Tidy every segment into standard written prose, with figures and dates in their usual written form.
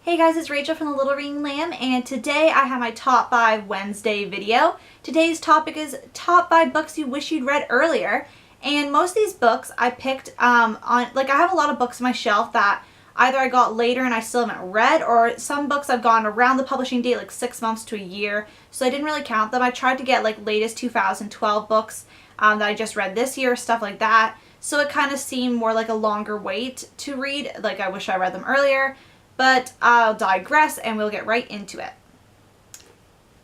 Hey guys, it's Rachel from the Little Reading Lamb, and today I have my Top 5 Wednesday video. Today's topic is Top 5 Books You Wish You'd Read Earlier. And most of these books I picked I have a lot of books on my shelf that either I got later and I still haven't read, or some books I've gone around the publishing date, like 6 months to a year, so I didn't really count them. I tried to get like latest 2012 books that I just read this year, stuff like that. So it kind of seemed more like a longer wait to read, like I wish I read them earlier. But I'll digress and we'll get right into it.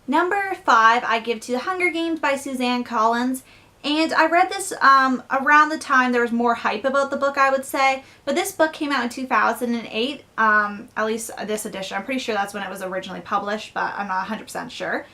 Number 5 I give to The Hunger Games by Suzanne Collins. And I read this around the time there was more hype about the book, I would say. But this book came out in 2008, at least this edition. I'm pretty sure that's when it was originally published, but I'm not 100% sure.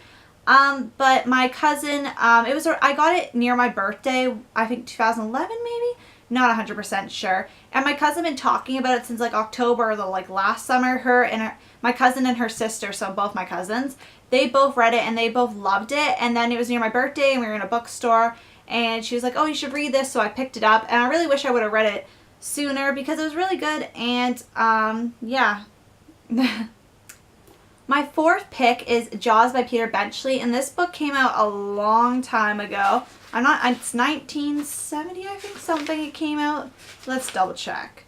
But my cousin, I got it near my birthday, I think 2011 maybe? Not 100% sure. And my cousin been talking about it since like October or last summer. My cousin and her sister, so both my cousins, they both read it and they both loved it. And then it was near my birthday and we were in a bookstore and she was like, oh, you should read this. So I picked it up and I really wish I would have read it sooner because it was really good. And yeah. My fourth pick is Jaws by Peter Benchley, and this book came out a long time ago. It's 1970, I think, something it came out. Let's double check.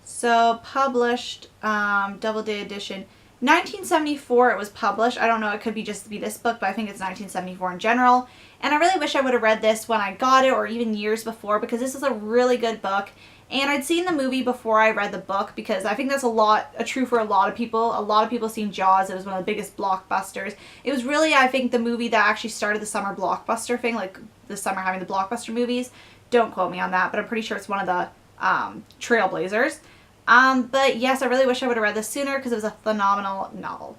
So, published, Doubleday edition. 1974 it was published. I don't know, it could be just be this book, but I think it's 1974 in general. And I really wish I would have read this when I got it, or even years before, because this is a really good book. And I'd seen the movie before I read the book, because I think that's true for a lot of people. A lot of people seen Jaws. It was one of the biggest blockbusters. It was really, I think, the movie that actually started the summer blockbuster thing, like the summer having the blockbuster movies. Don't quote me on that, but I'm pretty sure it's one of the trailblazers. But yes, I really wish I would have read this sooner because it was a phenomenal novel.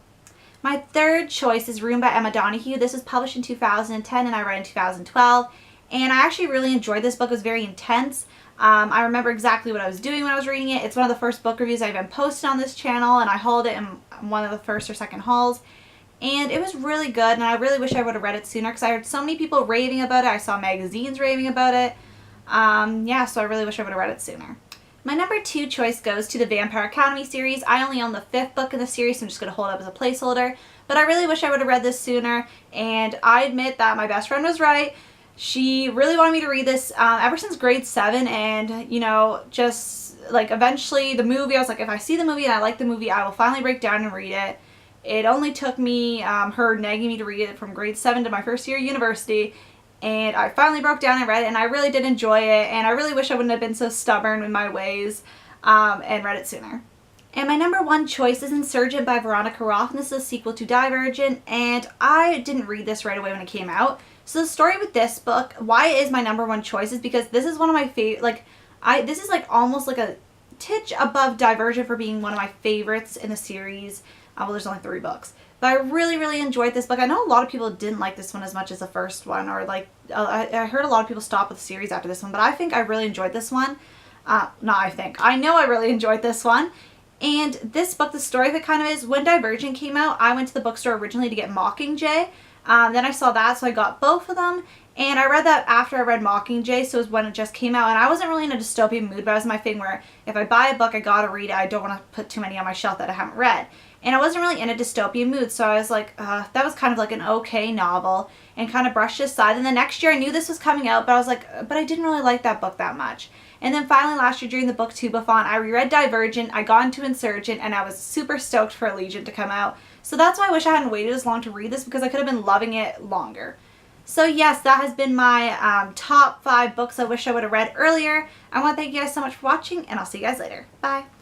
My third choice is Room by Emma Donoghue. This was published in 2010 and I read in 2012. And I actually really enjoyed this book. It was very intense. I remember exactly what I was doing when I was reading it. It's one of the first book reviews I even posted on this channel, and I hauled it in one of the first or second hauls. And it was really good, and I really wish I would have read it sooner because I heard so many people raving about it. I saw magazines raving about it. Yeah, so I really wish I would have read it sooner. My number 2 choice goes to the Vampire Academy series. I only own the 5th book in the series, so I'm just going to hold it up as a placeholder. But I really wish I would have read this sooner, and I admit that my best friend was right. She really wanted me to read this ever since grade 7, and, you know, just, like, eventually the movie, I was like, if I see the movie and I like the movie, I will finally break down and read it. It only took me, her nagging me to read it from grade 7 to my first year of university, and I finally broke down and read it, and I really did enjoy it, and I really wish I wouldn't have been so stubborn in my ways and read it sooner. And my number 1 choice is Insurgent by Veronica Roth, and this is a sequel to Divergent, and I didn't read this right away when it came out. So the story with this book, why it is my number 1 choice, is because this is one of my favorite, this is like almost like a titch above Divergent for being one of my favorites in the series. Well, there's only 3 books. But I really, really enjoyed this book. I know a lot of people didn't like this one as much as the first one, or I heard a lot of people stop with the series after this one, but I think I really enjoyed this one. I know I really enjoyed this one. And this book, the story of it kind of is, when Divergent came out, I went to the bookstore originally to get Mockingjay. Then I saw that, so I got both of them. And I read that after I read Mockingjay, so it was when it just came out. And I wasn't really in a dystopian mood, but it was my thing where if I buy a book, I gotta read it. I don't want to put too many on my shelf that I haven't read. And I wasn't really in a dystopian mood, so I was like, that was kind of like an okay novel, and kind of brushed it aside. And the next year I knew this was coming out, but I was like, but I didn't really like that book that much. And then finally last year during the booktubeathon, I reread Divergent, I got into Insurgent, and I was super stoked for Allegiant to come out. So that's why I wish I hadn't waited as long to read this, because I could have been loving it longer. So yes, that has been my top 5 books I wish I would have read earlier. I want to thank you guys so much for watching, and I'll see you guys later. Bye!